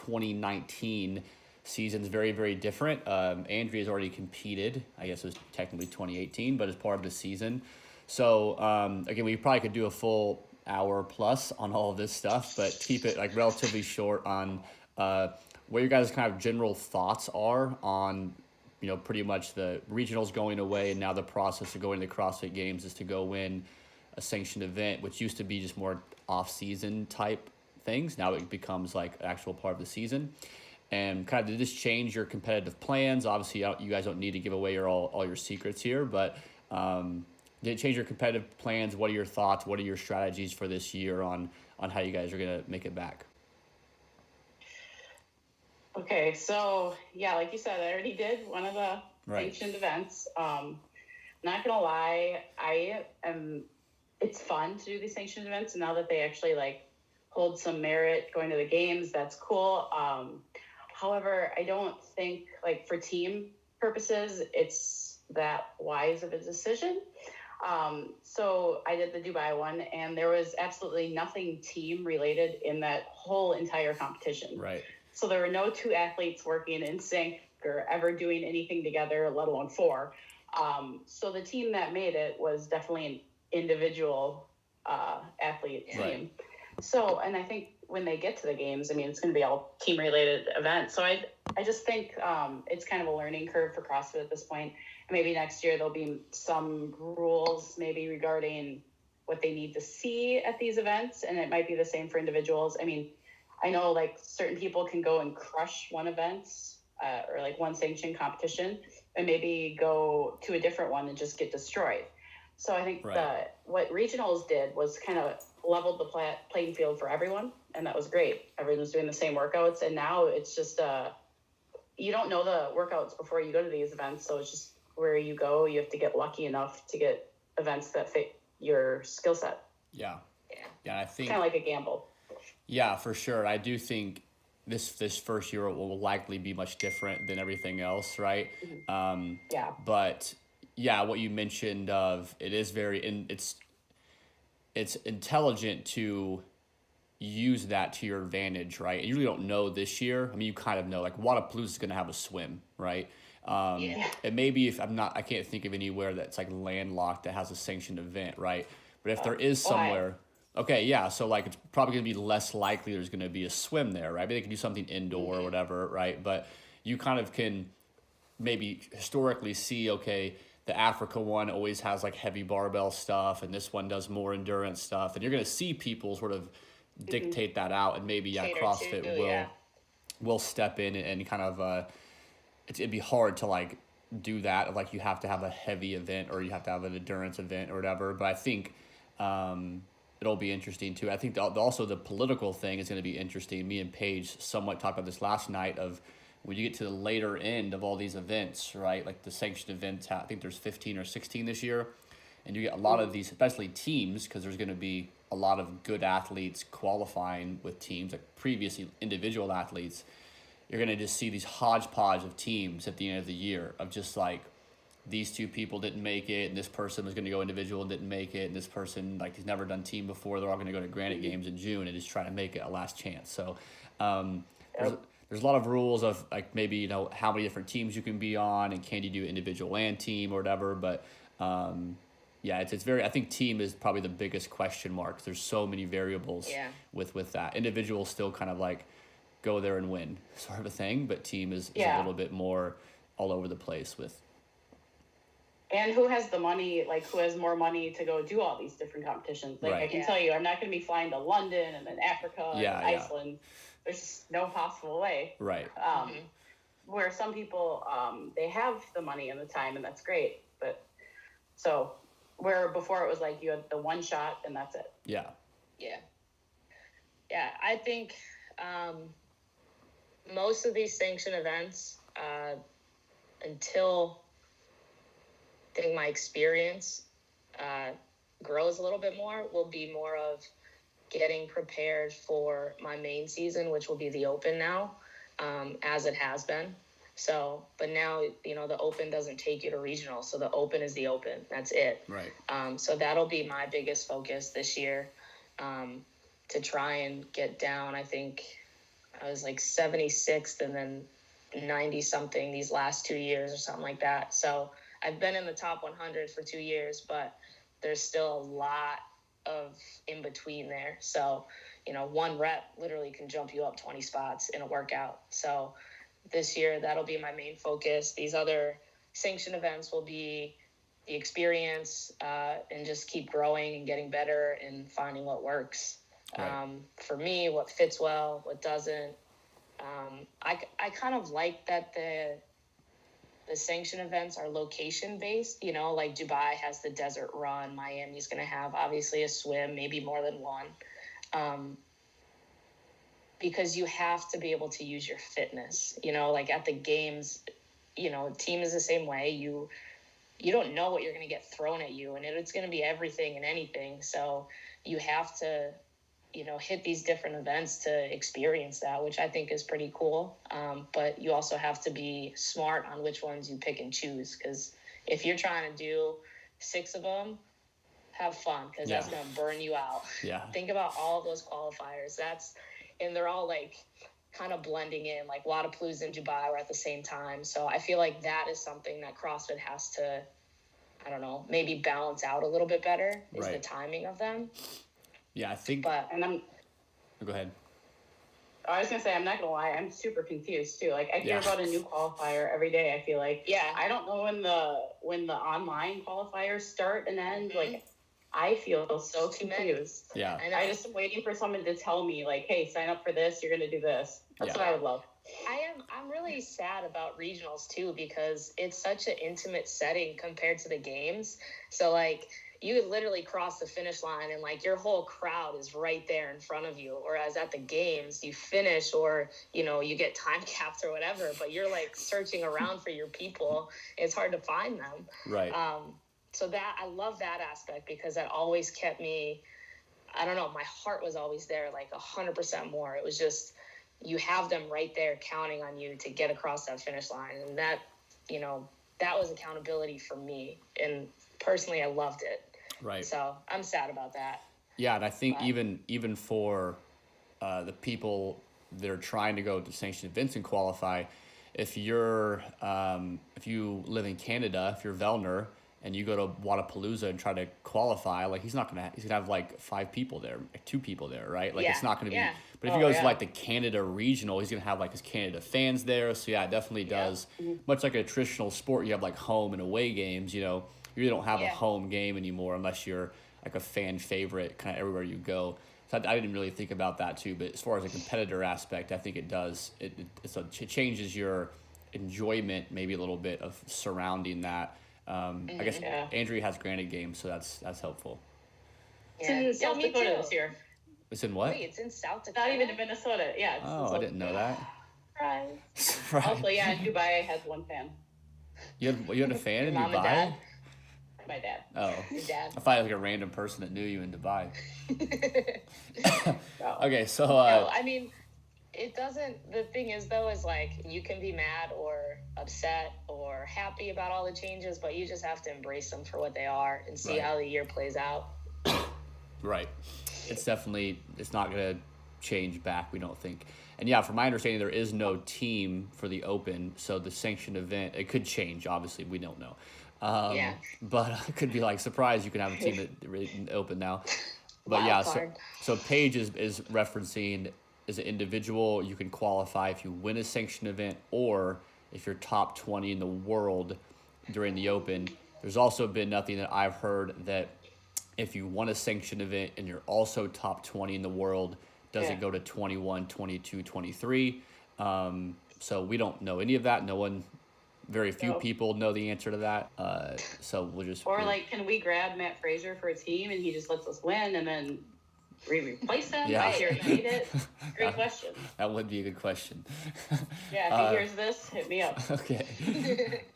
2019 season's very, very different. Andrea's already competed. I guess it was technically 2018, but as part of the season. So again, we probably could do a full hour plus on all of this stuff, but keep it like relatively short on what your guys' kind of general thoughts are on, pretty much the regionals going away, and now the process of going to the CrossFit Games is to go win a sanctioned event, which used to be just more off-season type things. Now it becomes like actual part of the season. And kind of, did this change your competitive plans? Obviously, you guys don't need to give away all your secrets here, but did it change your competitive plans? What are your thoughts? What are your strategies for this year on how you guys are going to make it back? Okay, so yeah, like you said, I already did one of the sanctioned events. Not gonna lie, it's fun to do these sanctioned events, and now that they actually like hold some merit going to the games, that's cool. However, I don't think like for team purposes, it's that wise of a decision. So I did the Dubai one, and there was absolutely nothing team related in that whole entire competition. Right. So there were no two athletes working in sync or ever doing anything together, let alone four. So the team that made it was definitely an individual athlete team. Right. So, and I think when they get to the games, I mean, it's going to be all team-related events. So I just think it's kind of a learning curve for CrossFit at this point. And maybe next year there'll be some rules maybe regarding what they need to see at these events, and it might be the same for individuals. I mean, I know like certain people can go and crush one event or like one sanctioned competition and maybe go to a different one and just get destroyed. So I think what regionals did was kind of leveled the playing field for everyone, and that was great. Everyone was doing the same workouts, and now it's just you don't know the workouts before you go to these events, so it's just where you go. You have to get lucky enough to get events that fit your skill set. Yeah, I think kind of like a gamble. Yeah, for sure. I do think this first year will likely be much different than everything else, right? Yeah. But yeah, what you mentioned of it is it's intelligent to use that to your advantage, right? You really don't know this year. I mean, you kind of know, like Wadapalooza is going to have a swim, right? And maybe I can't think of anywhere that's like landlocked that has a sanctioned event, right? But if there is somewhere, okay, yeah, so like it's probably going to be less likely there's going to be a swim there, right? Maybe they can do something indoor or whatever, right? But you kind of can maybe historically see, okay, the Africa one always has like heavy barbell stuff, and this one does more endurance stuff, and you're going to see people sort of dictate that out, and maybe CrossFit will step in and kind of it'd be hard to like do that, like you have to have a heavy event or you have to have an endurance event or whatever. But I think it'll be interesting too. I think also the political thing is going to be interesting. Me and Paige somewhat talked about this last night of when you get to the later end of all these events, right? Like the sanctioned events, I think there's 15 or 16 this year, and you get a lot of these, especially teams, because there's going to be a lot of good athletes qualifying with teams, like previously individual athletes. You're going to just see these hodgepodge of teams at the end of the year of just like, these two people didn't make it, and this person was going to go individual and didn't make it, and this person, like, he's never done team before. They're all going to go to Granite Games in June and just try to make it a last chance. So there's a lot of rules of, like, maybe, how many different teams you can be on, and can you do individual and team or whatever. But, yeah, it's very, I think team is probably the biggest question mark. There's so many variables with that. Individual still kind of, like, go there and win sort of a thing, but team is a little bit more all over the place with. And who has the money, like who has more money to go do all these different competitions? Like I can tell you, I'm not going to be flying to London and then Africa and Iceland. There's just no possible way. Right. Where some people, they have the money and the time, and that's great. But so where before it was like you had the one shot and that's it. Yeah, I think most of these sanctioned events, until I think my experience grows a little bit more, will be more of getting prepared for my main season, which will be the Open now, as it has been. So, but now, the Open doesn't take you to regional. So the Open is the Open. That's it. Right. So that'll be my biggest focus this year, to try and get down. I think I was like 76th and then 90 something these last 2 years or something like that. So I've been in the top 100 for 2 years, but there's still a lot of in between there. So, one rep literally can jump you up 20 spots in a workout. So this year, that'll be my main focus. These other sanctioned events will be the experience, and just keep growing and getting better and finding what works. Right. For me, what fits well, what doesn't. I kind of like that the sanction events are location based, like Dubai has the desert run, Miami's going to have obviously a swim, maybe more than one. Because you have to be able to use your fitness, like at the games, team is the same way. You don't know what you're going to get thrown at you, and it's going to be everything and anything. So you have to, hit these different events to experience that, which I think is pretty cool. But you also have to be smart on which ones you pick and choose, because if you're trying to do 6 of them, have fun, because that's going to burn you out. Yeah. Think about all of those qualifiers. And they're all like kind of blending in, like Wadapalooza and Dubai were at the same time. So I feel like that is something that CrossFit has to, I don't know, maybe balance out a little bit better, is the timing of them. Yeah, I think. Go ahead. I was gonna say, I'm not gonna lie, I'm super confused too. Like I hear about a new qualifier every day. I feel like I don't know when the online qualifiers start and end. Like I feel so confused. Yeah, I just am waiting for someone to tell me, like, hey, sign up for this. You're gonna do this. That's what I would love. I'm really sad about regionals too, because it's such an intimate setting compared to the games. So like, you could literally cross the finish line and like your whole crowd is right there in front of you. Whereas at the games, you finish or, you get time capped or whatever, but you're like searching around for your people. It's hard to find them. Right. So that, I love that aspect, because that always kept me, I don't know, my heart was always there, like 100% more. It was just, you have them right there counting on you to get across that finish line. And that, that was accountability for me. And personally, I loved it. Right. So I'm sad about that. Yeah, and I think even for the people that are trying to go to sanctioned events and qualify, if you live in Canada, if you're Vellner and you go to Wadapalooza and try to qualify, like he's gonna have like 5 people there, 2 people there, right? Like it's not gonna be. But if he goes to like the Canada regional, he's gonna have like his Canada fans there. So yeah, it definitely does. Much like a traditional sport, you have like home and away games. You really don't have a home game anymore unless you're like a fan favorite kind of everywhere you go. So I didn't really think about that too. But as far as a competitor aspect, I think it does. It changes your enjoyment maybe a little bit of surrounding that. I guess Andrea has granite games, so that's helpful. It's in South Dakota this year. It's in what? Wait, it's in South Dakota? Not even in Minnesota. Yeah. Oh, I didn't know that. Surprise. Also, in Dubai has 1 fan. You had a fan in Mom Dubai? and Dad? My dad. Oh. Your dad. I thought it was like a random person that knew you in Dubai. Okay, so no, I mean, it doesn't. The thing is, though, is like you can be mad or upset or happy about all the changes, but you just have to embrace them for what they are and see how the year plays out. Right. It's not going to change back, we don't think. And yeah, from my understanding, there is no team for the Open, so the sanctioned event, it could change, obviously, we don't know. But it could be like, surprise, you can have a team at Open now. But so Paige is referencing, as an individual, you can qualify if you win a sanctioned event or if you're top 20 in the world during the Open. There's also been nothing that I've heard that if you won a sanctioned event and you're also top 20 in the world, doesn't go to 21, 22, 23. So we don't know any of that. Very few people know the answer to that. So we'll just... Or can we grab Matt Fraser for a team and he just lets us win and then we replace him? Yeah. I already made it. Great question. That would be a good question. Yeah, if he hears this, hit me up. Okay.